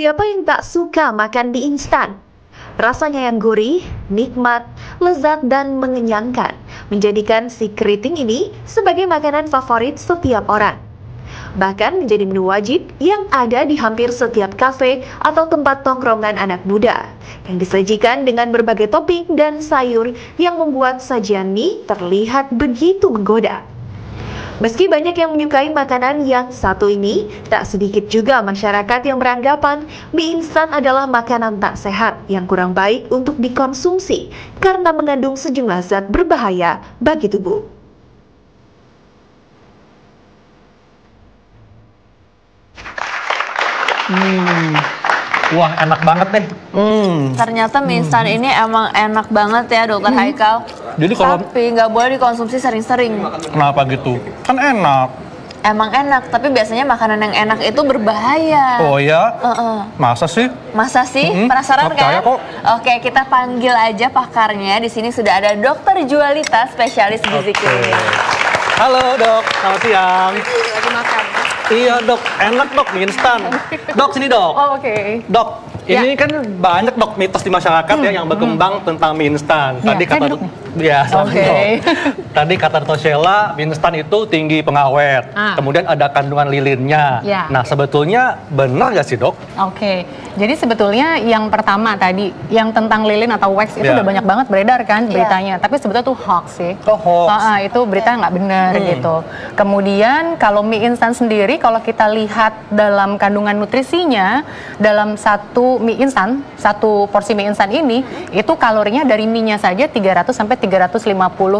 Siapa yang tak suka makan mie instan? Rasanya yang gurih, nikmat, lezat, dan mengenyangkan menjadikan si keriting ini sebagai makanan favorit setiap orang. Bahkan menjadi menu wajib yang ada di hampir setiap kafe atau tempat tongkrongan anak muda, yang disajikan dengan berbagai topping dan sayur yang membuat sajian mie terlihat begitu menggoda. Meski banyak yang menyukai makanan yang satu ini, tak sedikit juga masyarakat yang beranggapan mie instan adalah makanan tak sehat yang kurang baik untuk dikonsumsi karena mengandung sejumlah zat berbahaya bagi tubuh. Wah, enak banget deh. Ternyata mie instan ini emang enak banget ya, Dokter Haikal. Jadi kalau Tapi nggak boleh dikonsumsi sering-sering. kenapa gitu? Kan enak. Emang enak, tapi biasanya makanan yang enak itu berbahaya. Oh ya? Masa sih? Masa sih? Penasaran percaya kan? kok. Oke, kita panggil aja pakarnya. Di sini sudah ada Dokter Jualita, spesialis gizi klinik. Halo dok, selamat siang. Lagi makan. Iya dok, enak dok mie instan. Dok sini dok. Oh, oke. Dok, ini kan banyak dok mitos di masyarakat ya yang berkembang tentang mie instan. Tadi saya kata duduk nih. ya, selamat, Oke. Dok. Tadi kata Dr. Sheila, mie instan itu tinggi pengawet. Kemudian ada kandungan lilinnya. Ya. Nah, sebetulnya benar nggak sih dok? Oke, jadi sebetulnya yang pertama tadi, yang tentang lilin atau wax itu Ya. udah banyak banget beredar kan beritanya. Tapi sebetulnya tuh hoax sih. Oh, hoax. Itu berita nggak benar gitu. Kemudian kalau mie instan sendiri, kalau kita lihat dalam kandungan nutrisinya, dalam satu mie instan, satu porsi mie instan ini, itu kalorinya dari mie-nya saja 300 sampai 350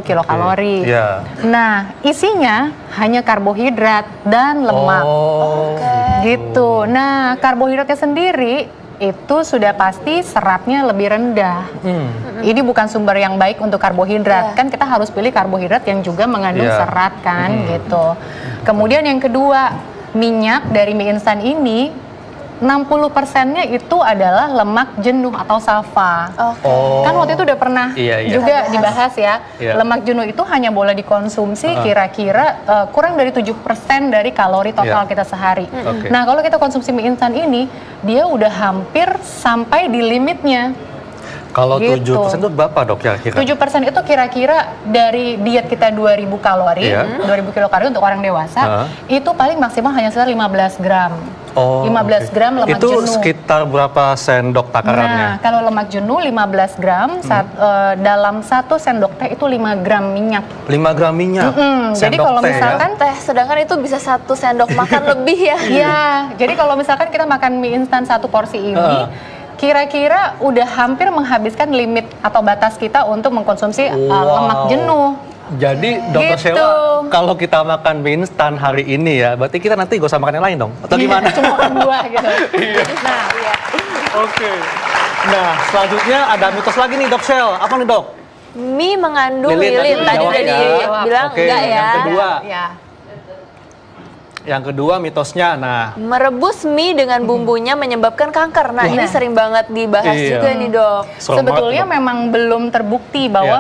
kilokalori. Iya. Nah, isinya hanya karbohidrat dan lemak. Oh, Gitu. Nah, karbohidratnya sendiri itu sudah pasti seratnya lebih rendah. Ini bukan sumber yang baik untuk karbohidrat. Kan kita harus pilih karbohidrat yang juga mengandung Iya. serat kan gitu. Kemudian yang kedua, minyak dari mie instan ini 60%-nya itu adalah lemak jenuh atau safa. Oh. Kan waktu itu udah pernah Iya, iya. juga dibahas ya. Iya. Lemak jenuh itu hanya boleh dikonsumsi kira-kira kurang dari 7% dari kalori total Iya. kita sehari. Oke. Nah, kalau kita konsumsi mie instan ini, dia udah hampir sampai di limitnya. Kalau Gitu. 7% itu berapa dok kira-kira? 7% itu kira-kira dari diet kita 2000 kalori, Iya. 2000 kilokalori untuk orang dewasa, itu paling maksimal hanya sekitar 15 gram. Oh, 15 oke. gram lemak itu jenuh. sekitar berapa sendok Nah, takarannya? kalau lemak jenuh 15 gram, dalam 1 sendok teh itu 5 gram minyak. 5 gram minyak. Jadi Sendok kalau teh, misalkan Teh, sedangkan itu bisa 1 sendok makan lebih ya. Iya, jadi kalau misalkan kita makan mie instan 1 porsi ini, kira-kira udah hampir menghabiskan limit atau batas kita untuk mengkonsumsi lemak jenuh. Jadi dokter Gitu. Sheila, kalau kita makan mie instan hari ini ya, berarti kita nanti gak usah makan yang lain dong? Atau gimana? Cuma makan 2 gitu. Nah, Oke. Nah, selanjutnya ada mitos lagi nih dok Sheila. Apa nih dok? Mie mengandung Lilin lilin. Tadi dijawab udah ya. dibilang Oke, enggak ya. yang kedua. ya. Yang kedua mitosnya, nah Merebus mie dengan bumbunya menyebabkan kanker. Nah, ini sering banget dibahas Iya. juga nih, Dok. serem Sebetulnya banget, Dok. memang belum terbukti bahwa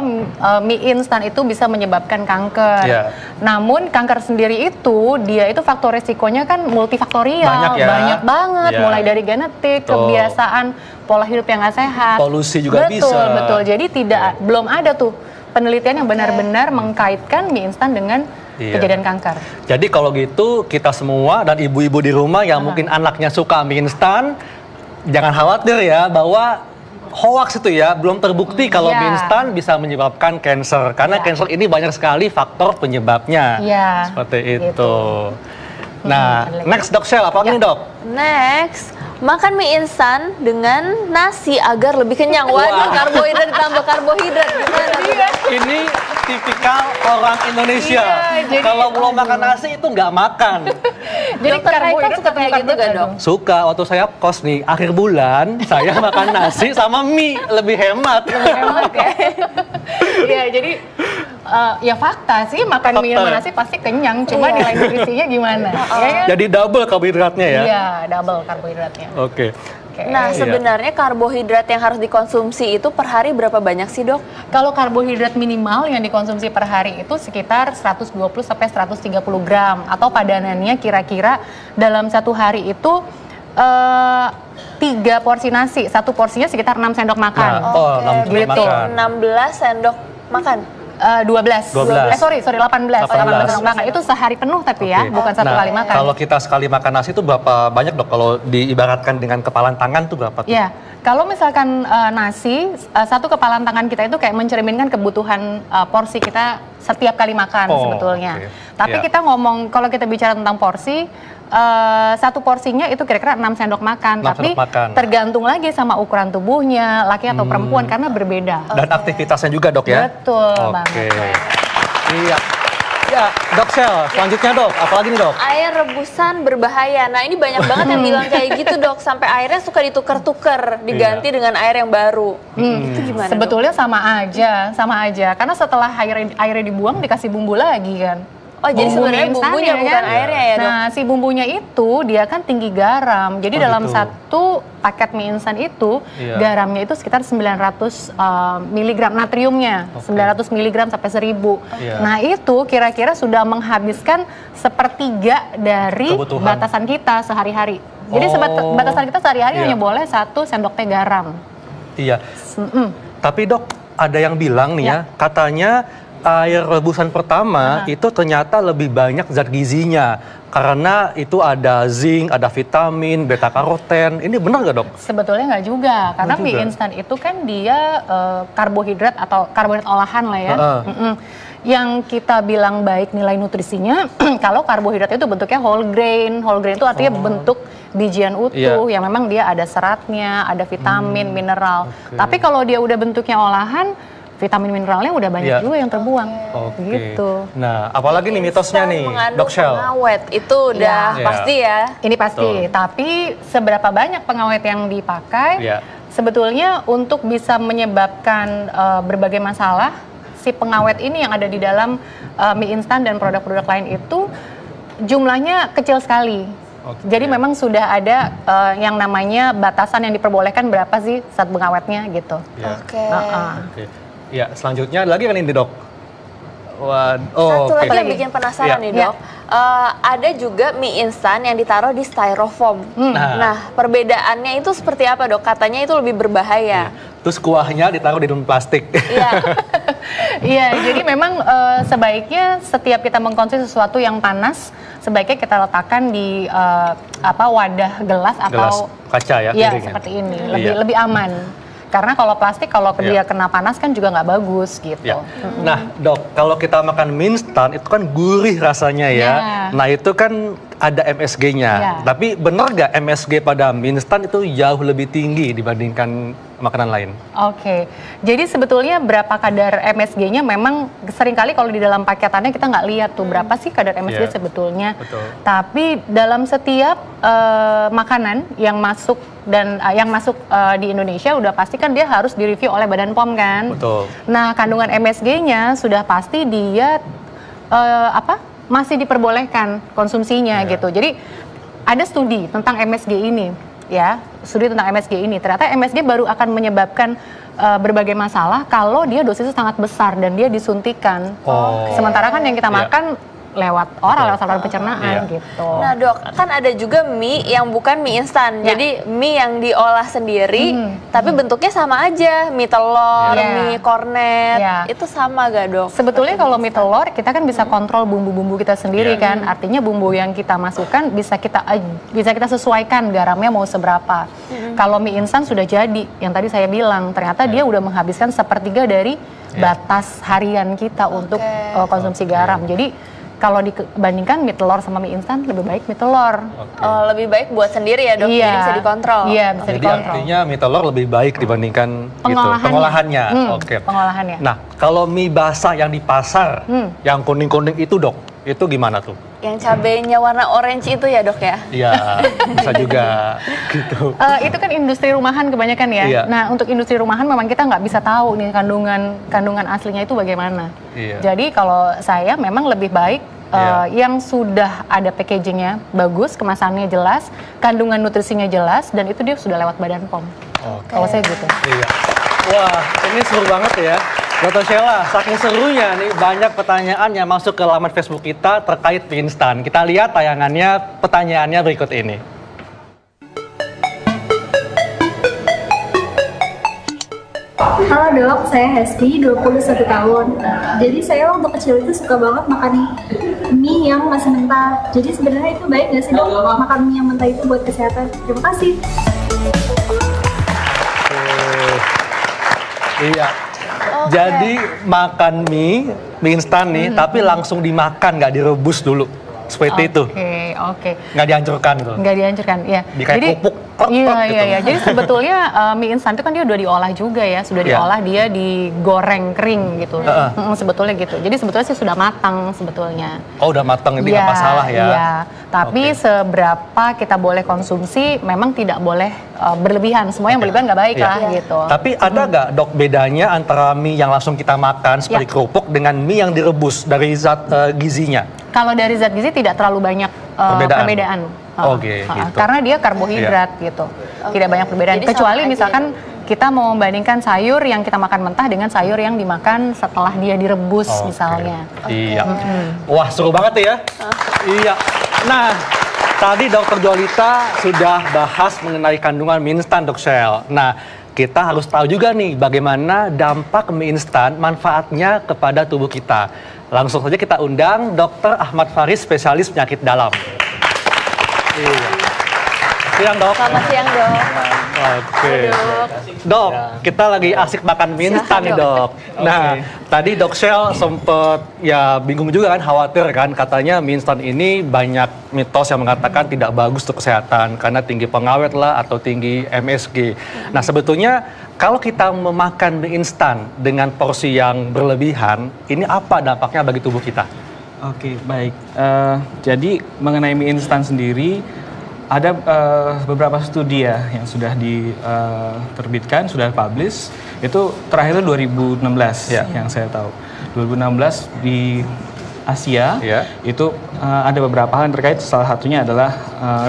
mie instan itu bisa menyebabkan kanker. Iya. Namun kanker sendiri itu dia itu faktor resikonya kan multifaktorial, Banyak ya. banyak banget, Iya. mulai dari genetik, Betul. kebiasaan, pola hidup yang nggak sehat. Polusi juga betul, bisa. Betul, jadi belum ada tuh penelitian yang benar-benar mengkaitkan mie instan dengan kejadian kanker. Jadi kalau gitu kita semua dan ibu-ibu di rumah yang mungkin anaknya suka mie instan, jangan khawatir ya bahwa hoax itu ya belum terbukti kalau Iya. mie instan bisa menyebabkan kanker karena kanker ini banyak sekali faktor penyebabnya. Iya. Seperti itu. Gitu. Nah, ada lagi. next dok Sheila, apa nih dok? Next, makan mie instan dengan nasi agar lebih kenyang. Waduh, karbohidrat ditambah karbohidrat. Gimana tuh, Dok? Ini tipikal orang Indonesia. Iya, jadi- Kalau belum makan nasi itu nggak makan. Jadi Dokter Haikal karbohidrat suka atau kayak gitu karbohidrat gak, Dok? Suka, waktu saya kos nih, akhir bulan saya makan nasi sama mie, lebih hemat. Hemat ya. Iya, jadi ya fakta sih makan mie sama Fakta. nasi pasti kenyang, cuma nilai nutrisinya gimana? Ya kan? Jadi double karbohidratnya ya? Iya, double karbohidratnya. Oke. Oke. Nah, Iya. sebenarnya karbohidrat yang harus dikonsumsi itu per hari berapa banyak sih, Dok? Kalau karbohidrat minimal yang dikonsumsi per hari itu sekitar 120 sampai 130 gram atau padanannya kira-kira dalam satu hari itu 3 porsi nasi, satu porsinya sekitar 6 sendok makan. Nah, oh, 6 sendok Berarti makan. 16 sendok makan. 12. 12. Sorry 18 sendok makan. Itu sehari penuh tapi ya, Oke. bukan satu Nah, kali makan. Kalau kita sekali makan nasi itu berapa banyak dok? Kalau diibaratkan dengan kepalan tangan tuh berapa tuh? Ya, kalau misalkan nasi, satu kepalan tangan kita itu kayak mencerminkan kebutuhan porsi kita setiap kali makan sebetulnya. Oke. Tapi Ya. kita ngomong, kalau kita bicara tentang porsi, satu porsinya itu kira-kira 6 sendok makan. 6 Tapi sendok makan. tergantung lagi sama ukuran tubuhnya, laki atau perempuan, karena berbeda. Dan aktivitasnya juga dok ya? Betul Oke. banget. Iya. Ya, dok Sel, selanjutnya dok, apalagi nih dok? Air rebusan berbahaya. Nah ini banyak banget yang bilang kayak gitu dok. Sampai airnya suka ditukar-tukar, diganti dengan air yang baru. Itu gimana? Dok? Sebetulnya sama aja. Karena setelah airnya dibuang dikasih bumbu lagi kan. Oh jadi Bumbu sebenarnya mie bumbunya instannya, bukan kan? airnya ya dok? Nah, si bumbunya itu dia kan tinggi garam. Jadi Oh, dalam gitu. satu paket mie instan itu Iya. garamnya itu sekitar 900 miligram natriumnya, Oke. 900 miligram sampai 1000. Iya. Nah, itu kira-kira sudah menghabiskan sepertiga dari Kebutuhan. batasan kita sehari-hari. Jadi Oh. batasan kita sehari-hari Iya. hanya boleh 1 sendok teh garam. Iya. Mm-mm. Tapi dok, ada yang bilang nih ya, katanya air rebusan pertama itu ternyata lebih banyak zat gizinya. Karena itu ada zinc, ada vitamin, beta karoten. Ini benar nggak dok? Sebetulnya nggak juga, karena Nggak mie juga. instan itu kan dia karbohidrat atau karbohidrat olahan lah ya. Heeh. Mm-mm. Yang kita bilang baik nilai nutrisinya, kalau karbohidrat itu bentuknya whole grain itu artinya bentuk bijian utuh, yang memang dia ada seratnya, ada vitamin, mineral. oke. Tapi kalau dia udah bentuknya olahan, vitamin mineralnya udah banyak Iya. juga yang terbuang. Oke. Gitu. Nah, apalagi nih mitosnya Instan nih, mengandung dok Shell. pengawet itu udah Iya. pasti ya. Ini pasti, Betul. tapi seberapa banyak pengawet yang dipakai, Iya. sebetulnya untuk bisa menyebabkan berbagai masalah, si pengawet ini yang ada di dalam mie instan dan produk-produk lain itu jumlahnya kecil sekali. Oke. Jadi memang sudah ada yang namanya batasan yang diperbolehkan berapa sih zat pengawetnya gitu. Iya. Oke. Heeh. Oke. Ya, selanjutnya ada lagi kan ini dok? Satu oke. lagi yang bikin penasaran Iya. nih dok. Ada juga mie instan yang ditaruh di styrofoam. Nah perbedaannya itu seperti apa dok? Katanya itu lebih berbahaya. Terus kuahnya ditaruh di dalam plastik. Iya. Iya, jadi memang sebaiknya setiap kita mengkonsumsi sesuatu yang panas, sebaiknya kita letakkan di wadah gelas Gelas atau kaca ya, ya piringnya. seperti ini, Iya. lebih aman. Karena kalau plastik kalau dia Iya. kena panas kan juga nggak bagus gitu. Ya. Nah, dok, kalau kita makan mie instan itu kan gurih rasanya ya. Ya. Nah, itu kan ada MSG-nya. Ya. Tapi benar nggak MSG pada mie instan itu jauh lebih tinggi dibandingkan makanan lain? Oke, jadi sebetulnya berapa kadar MSG-nya memang seringkali kalau di dalam paketannya kita nggak lihat tuh berapa sih kadar MSG Iya. sebetulnya. Betul. Tapi dalam setiap makanan yang masuk dan yang masuk di Indonesia udah pasti kan dia harus direview oleh Badan POM kan. Betul. Nah kandungan MSG-nya sudah pasti dia masih diperbolehkan konsumsinya Iya. gitu. Jadi ada studi tentang MSG ini. Ya, studi tentang MSG ini. Ternyata MSG baru akan menyebabkan berbagai masalah kalau dia dosisnya sangat besar dan dia disuntikan. Oh. Sementara kan yang kita Iya. makan lewat oral, Betul. lewat saluran pencernaan Iya. gitu. Nah dok, kan ada juga mie yang bukan mie instan. Ya. Jadi mie yang diolah sendiri, tapi bentuknya sama aja. Mie telur, Ya. mie kornet, Ya. itu sama gak dok? Sebetulnya kalau mie telur kita kan bisa kontrol bumbu-bumbu kita sendiri Iya. kan. Artinya bumbu yang kita masukkan bisa kita sesuaikan garamnya mau seberapa. Kalau mie instan sudah jadi, yang tadi saya bilang ternyata dia udah menghabiskan sepertiga dari batas harian kita untuk konsumsi garam. Jadi kalau dibandingkan mie telur sama mie instan lebih baik mie telur. Oh, lebih baik buat sendiri ya dok, jadi bisa dikontrol. Iya, bisa Jadi dikontrol. artinya mie telur lebih baik dibandingkan Pengolahannya. pengolahannya. Oke. Pengolahannya. Nah, kalau mie basah yang di pasar, yang kuning-kuning itu dok, itu gimana tuh? Yang cabenya warna orange itu ya dok ya? Iya, bisa juga gitu. Itu kan industri rumahan kebanyakan ya. Iya. Nah untuk industri rumahan memang kita nggak bisa tahu nih kandungan aslinya itu bagaimana. Iya. Jadi kalau saya memang lebih baik Iya. yang sudah ada packagingnya bagus, kemasannya jelas, kandungan nutrisinya jelas, dan itu dia sudah lewat Badan POM. Oke. Kalau saya gitu. Iya. Wah, ini seru banget ya. Dr. Sheila, saking serunya nih banyak pertanyaan yang masuk ke laman Facebook kita terkait mie instan. Kita lihat tayangannya, pertanyaannya berikut ini. Halo dok, saya Hesti, 21 tahun. Jadi saya waktu kecil itu suka banget makan mie yang masih mentah. Jadi sebenarnya itu baik nggak sih dok, makan mie yang mentah itu buat kesehatan? Terima kasih. Iya. Jadi makan mie instan nih, tapi langsung dimakan, nggak direbus dulu. Seperti itu. Oke. Nggak dihancurkan gitu. Nggak dihancurkan, ya. Kayak kerupuk. Iya. Jadi sebetulnya mie instan itu kan dia udah diolah juga ya, sudah diolah, dia digoreng kering gitu. Sebetulnya gitu. Jadi sebetulnya sih sudah matang sebetulnya. Oh, udah matang, itu nggak masalah ya. Iya. Tapi seberapa kita boleh konsumsi, memang tidak boleh berlebihan. Semua yang berlebihan nggak baik lah gitu. Tapi ada nggak dok bedanya antara mie yang langsung kita makan seperti kerupuk dengan mie yang direbus dari zat gizinya? Kalau dari zat gizi tidak terlalu banyak perbedaan. Gitu. Karena dia karbohidrat gitu. Tidak banyak perbedaan. Jadi kecuali sama aja misalkan kita mau membandingkan sayur yang kita makan mentah dengan sayur yang dimakan setelah dia direbus misalnya. Iya. Wah, seru banget ya. Iya. Nah, tadi Dr. Jolita sudah bahas mengenai kandungan mie instan, Dok Shell. Nah, kita harus tahu juga nih bagaimana dampak mie instan, manfaatnya kepada tubuh kita. Langsung saja kita undang Dr. Ahmad Faris, spesialis penyakit dalam. Iya. Siang, Dok. Selamat siang, Dok. Oke. Dok, kita lagi asik makan mie instan nih, Dok. Nah, tadi Dok Shell sempet ya bingung juga kan, khawatir kan, katanya mie instan ini banyak mitos yang mengatakan tidak bagus untuk kesehatan karena tinggi pengawet lah atau tinggi MSG. Nah, sebetulnya kalau kita memakan mie instan dengan porsi yang berlebihan, ini apa dampaknya bagi tubuh kita? Oke, baik. Jadi mengenai mie instan sendiri, ada beberapa studi ya yang sudah diterbitkan, sudah publish. Itu terakhir itu 2016 yang saya tahu. 2016 di Asia itu ada beberapa hal yang terkait. Salah satunya adalah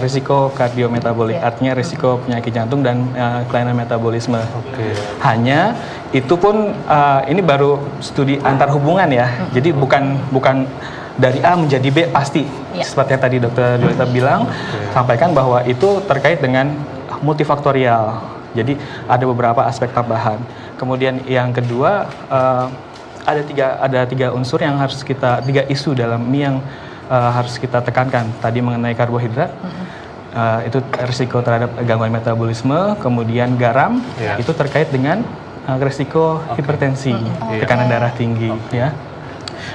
risiko kardiometabolik, artinya risiko penyakit jantung dan kelainan metabolisme. Hanya itu pun ini baru studi antar hubungan ya. Jadi bukan dari A menjadi B pasti. Seperti yang tadi Dr. Jolita bilang, sampaikan bahwa itu terkait dengan multifaktorial. Jadi ada beberapa aspek tambahan. Kemudian yang kedua, ada tiga unsur yang harus tiga isu dalam mie yang harus kita tekankan. Tadi mengenai karbohidrat, itu risiko terhadap gangguan metabolisme. Kemudian garam, itu terkait dengan risiko hipertensi, tekanan darah tinggi, ya.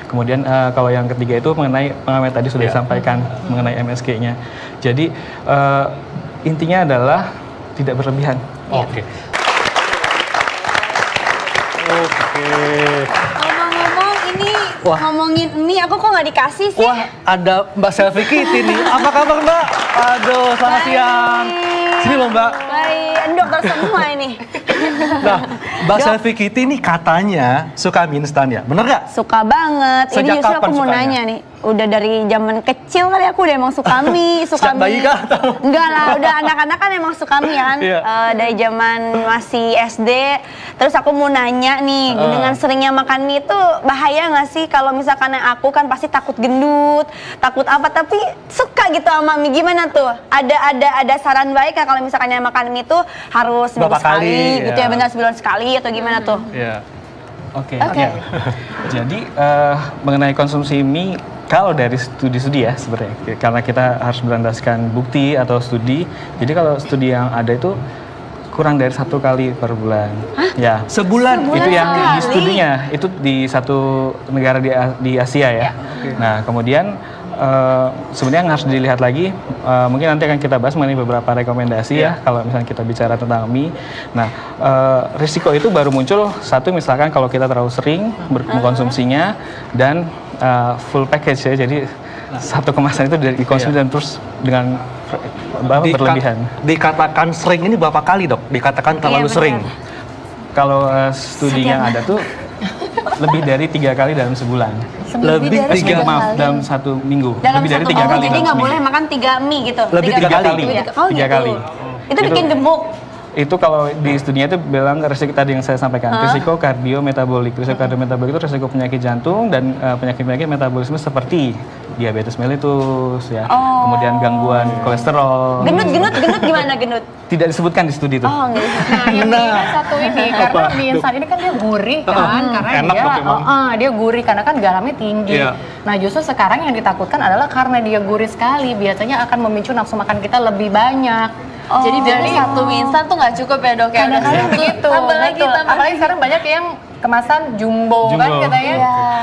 Kemudian kalau yang ketiga itu mengenai pengawet, tadi sudah disampaikan mengenai MSG-nya. Jadi intinya adalah tidak berlebihan. Ngomong-ngomong ini ngomongin mie, aku kok nggak dikasih sih? Wah, ada Mbak Selvi Kitty nih. Apa kabar, Mbak? Aduh, selamat siang. Sini loh, Mbak. Baik, dokter semua ini. Nah, Mbak Selvi Kitty nih katanya suka mie instan ya, bener nggak? Suka banget. Sejak Ini justru kapan aku mau sukanya? nanya nih. Udah dari zaman kecil kali aku udah emang suka mie, Sejak bayi kah? Enggak lah, udah anak-anak kan emang suka mie kan. Dari zaman masih SD. Terus aku mau nanya nih, dengan seringnya makan mie itu bahaya nggak sih? Kalau misalkan aku kan pasti takut gendut, takut apa, tapi suka gitu sama mie. Gimana tuh? Ada saran baik nggak kalau misalkan makan mie itu harus seminggu sekali gitu ya, benar sebulan sekali atau gimana tuh? Oke. Jadi mengenai konsumsi mie, kalau dari studi-studi ya sebenarnya, karena kita harus berlandaskan bukti atau studi. Jadi kalau studi yang ada itu kurang dari 1 kali per bulan. Ya. Sebulan? Itu yang di studinya, itu di satu negara di Asia ya. Nah, kemudian sebenarnya yang harus dilihat lagi, mungkin nanti akan kita bahas mengenai beberapa rekomendasi ya, kalau misalnya kita bicara tentang mie. Nah, risiko itu baru muncul satu, misalkan kalau kita terlalu sering mengkonsumsinya dan full package ya, jadi satu kemasan itu dikonsumsi dan terus dengan berlebihan. Dikatakan sering ini berapa kali, Dok? Dikatakan terlalu sering? Kalau studi yang ada tuh lebih dari 3 kali dalam sebulan. Lebih dari 3 Maaf, dalam 1 minggu. Dalam lebih dari 3 satu kali. Jadi nggak boleh makan 3 mie gitu? Lebih 3 kali. Oh, 3 kali. Itu bikin gemuk? Itu kalau di studinya itu bilang risiko tadi yang saya sampaikan, risiko kardiometabolik. Risiko kardiometabolik itu risiko penyakit jantung dan penyakit-penyakit metabolisme seperti diabetes mellitus ya. Kemudian gangguan kolesterol. Gendut gimana gendut? Tidak disebutkan di studi itu. Nah, yang ini satu ini karena mie instan ini kan dia gurih kan, karena enak dia gurih karena kan garamnya tinggi. Nah, justru sekarang yang ditakutkan adalah karena dia gurih sekali, biasanya akan memicu nafsu makan kita lebih banyak. Jadi satu mie instan tuh nggak cukup ya dok ya? Kadang-kadang begitu. Apalagi sekarang banyak yang kemasan jumbo kan katanya.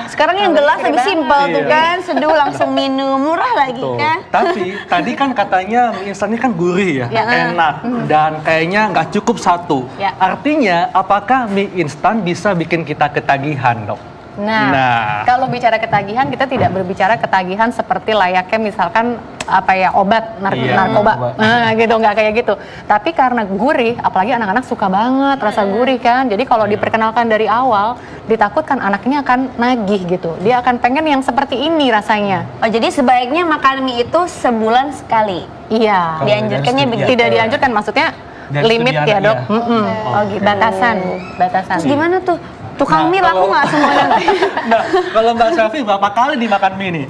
Sekarang yang gelas lebih simpel tuh kan, seduh langsung minum, murah lagi kan. Tapi tadi kan katanya mie instan ini kan gurih ya, enak dan kayaknya nggak cukup satu. Artinya apakah mie instan bisa bikin kita ketagihan, dok? Nah, kalau bicara ketagihan kita tidak berbicara ketagihan seperti layaknya misalkan obat narkoba. Nah, gitu nggak kayak gitu. Tapi karena gurih, apalagi anak-anak suka banget rasa gurih kan. Jadi kalau diperkenalkan dari awal, ditakutkan anaknya akan nagih gitu. Dia akan pengen yang seperti ini rasanya. Oh, jadi sebaiknya makan mie itu sebulan sekali. Iya. Dianjurkannya begitu. Tidak dianjurkan, maksudnya limit ya dok. Oh gitu. Batasan. Terus gimana tuh? Tukang mie laku nggak semuanya? Nah, kalau Mbak Syafi berapa kali dimakan mie nih?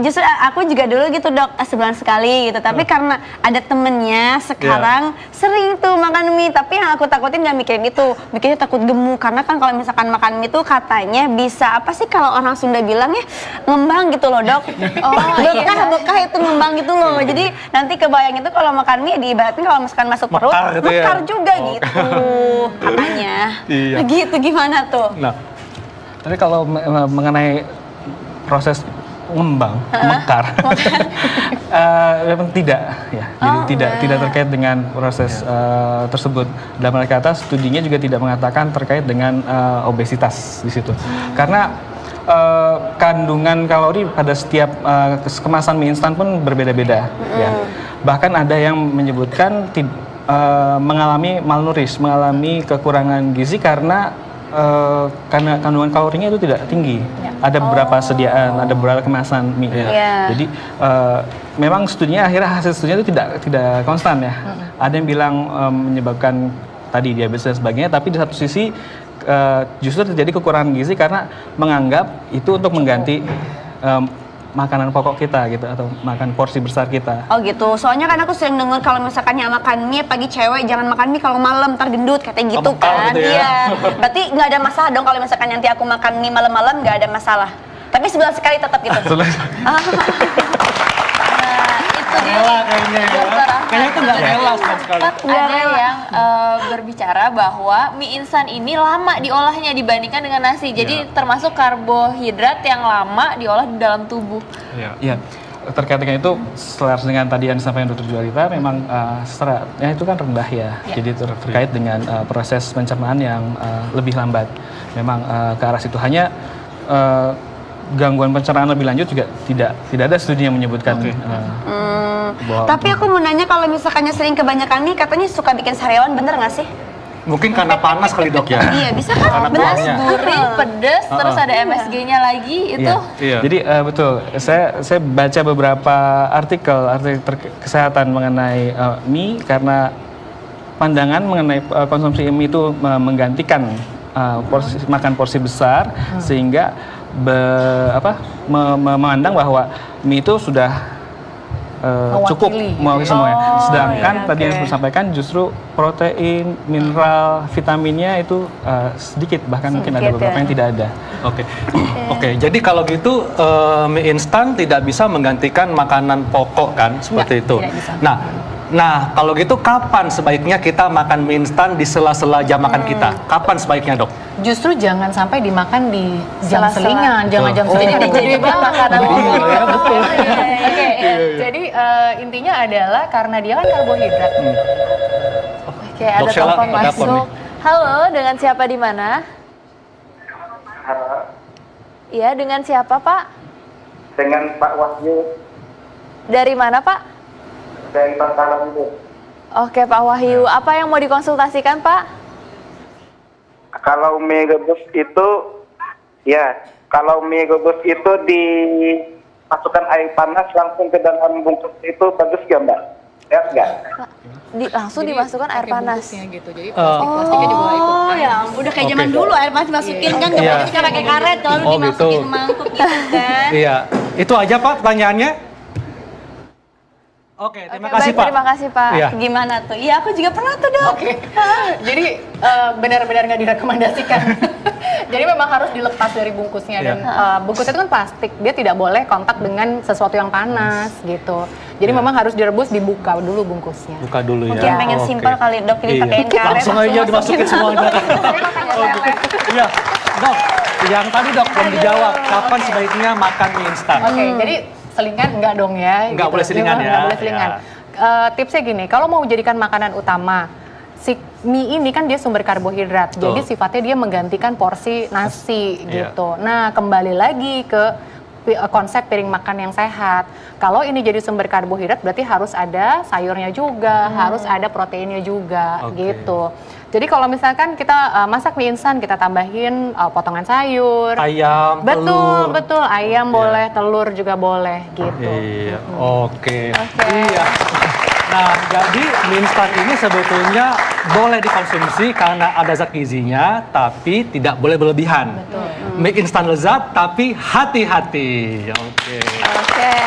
Justru aku juga dulu gitu dok, sebulan sekali gitu. Tapi karena ada temennya sekarang sering tuh makan mie. Tapi yang aku takutin nggak mikirin itu, mikirnya takut gemuk. Karena kan kalau misalkan makan mie tuh katanya bisa apa sih kalau orang Sunda bilang ya ngembang gitu loh dok. Bekah itu ngembang gitu loh. Jadi nanti kebayang itu kalau makan mie diibaratkan kalau misalkan masuk perut mekar juga gitu katanya. Begitu gimana tuh? Nah, tapi kalau mengenai proses ngembang, mekar, memang tidak ya. Jadi tidak terkait dengan proses tersebut. Dalam hal kata studinya juga tidak mengatakan terkait dengan obesitas di situ. Karena kandungan kalori pada setiap kemasan mie instan pun berbeda-beda ya. Bahkan ada yang menyebutkan mengalami malnourished, mengalami kekurangan gizi karena kandungan kalorinya itu tidak tinggi. Ada beberapa sediaan, ada beberapa kemasan mie. Jadi memang hasil studinya itu tidak konstan ya. Ada yang bilang menyebabkan tadi diabetes dan sebagainya, tapi di satu sisi justru terjadi kekurangan gizi karena menganggap itu untuk mengganti makanan pokok kita gitu atau makan porsi besar kita. Oh gitu. Soalnya kan aku sering dengar kalau misalkan yang makan mie pagi cewek jangan makan mie kalau malam ntar gendut katanya gitu kan. Gitu ya? Iya. Berarti nggak ada masalah dong kalau misalkan nanti aku makan mie malam-malam nggak ada masalah. Tapi sebulan sekali tetap gitu. Itu dia. Kayaknya itu nggak rela sama sekali. Ada yang berbicara bahwa mie instan ini lama diolahnya dibandingkan dengan nasi. Jadi termasuk karbohidrat yang lama diolah di dalam tubuh. Iya. Terkait dengan itu, selaras dengan tadi yang disampaikan Dr. Jualita, memang seratnya itu kan rendah ya. Jadi terkait dengan proses pencernaan yang lebih lambat. Memang ke arah situ. Hanya gangguan pencernaan lebih lanjut juga tidak ada studi yang menyebutkan. Tapi aku mau nanya kalau misalkannya sering kebanyakan mie katanya suka bikin sariawan, bener nggak sih? Mungkin karena panas kali dok ya? Iya bisa kan? Benar, gurih, pedas, terus ada MSG-nya lagi itu. Iya. Jadi betul, saya baca beberapa artikel kesehatan mengenai mie karena pandangan mengenai konsumsi mie itu menggantikan makan porsi besar sehingga memandang bahwa mie itu sudah cukup mewakili semuanya. Sedangkan tadi yang saya sampaikan justru protein, mineral, vitaminnya itu sedikit, bahkan mungkin ada beberapa yang tidak ada. Oke. Jadi kalau gitu mie instan tidak bisa menggantikan makanan pokok kan, seperti itu. Nah, kalau gitu kapan sebaiknya kita makan mie instan di sela-sela jam makan kita? Kapan sebaiknya, dok? Justru jangan sampai dimakan di jam selingan, jangan jam selingan. Jadi makanan pokok. Jadi intinya adalah karena dia kan karbohidrat. Oke, ada telepon masuk. Halo, dengan siapa di mana? Iya, dengan siapa, Pak? Dengan Pak Wahyu. Dari mana, Pak? Dari Bangkalan itu. Oke, Pak Wahyu. Apa yang mau dikonsultasikan, Pak? Kalau mie rebus itu, kalau mie rebus itu dimasukkan air panas langsung ke dalam bungkus itu bagus nggak, Mbak? Sehat nggak? langsung dimasukkan air panas. Gitu. Jadi plastiknya juga ikut. Oh ya, udah kayak zaman dulu air panas dimasukin kan, nggak boleh kita pakai karet, lalu dimasukin mangkuk gitu kan. Iya, itu aja Pak pertanyaannya. Oke, terima kasih baik, Pak. Terima kasih Pak. Iya. Gimana tuh? Iya, aku juga pernah tuh, Dok. Oke. Jadi benar-benar nggak direkomendasikan. Jadi memang harus dilepas dari bungkusnya dan bungkusnya itu kan plastik, dia tidak boleh kontak dengan sesuatu yang panas gitu. Jadi memang harus direbus, dibuka dulu bungkusnya. Buka dulu ya. Mungkin pengen simpel kali, Dok, ini pakein karet. Langsung aja dimasukin semuanya. Iya, Dok. Yang tadi Dok belum dijawab, kapan sebaiknya makan mie instan? Oke, jadi selingan enggak dong ya. Enggak boleh selingan ya. Enggak boleh selingan. Tipsnya gini, kalau mau jadikan makanan utama, si mie ini kan dia sumber karbohidrat, jadi sifatnya dia menggantikan porsi nasi gitu. Nah, kembali lagi ke konsep piring makan yang sehat. Kalau ini jadi sumber karbohidrat, berarti harus ada sayurnya juga, harus ada proteinnya juga gitu. Jadi kalau misalkan kita masak mie instan, kita tambahin potongan sayur, ayam, betul, telur. betul, ayam boleh, telur juga boleh gitu. Iya, oke. Iya. Nah, jadi mie instan ini sebetulnya boleh dikonsumsi karena ada zat gizinya, tapi tidak boleh berlebihan. Mie instan lezat, tapi hati-hati. Oke.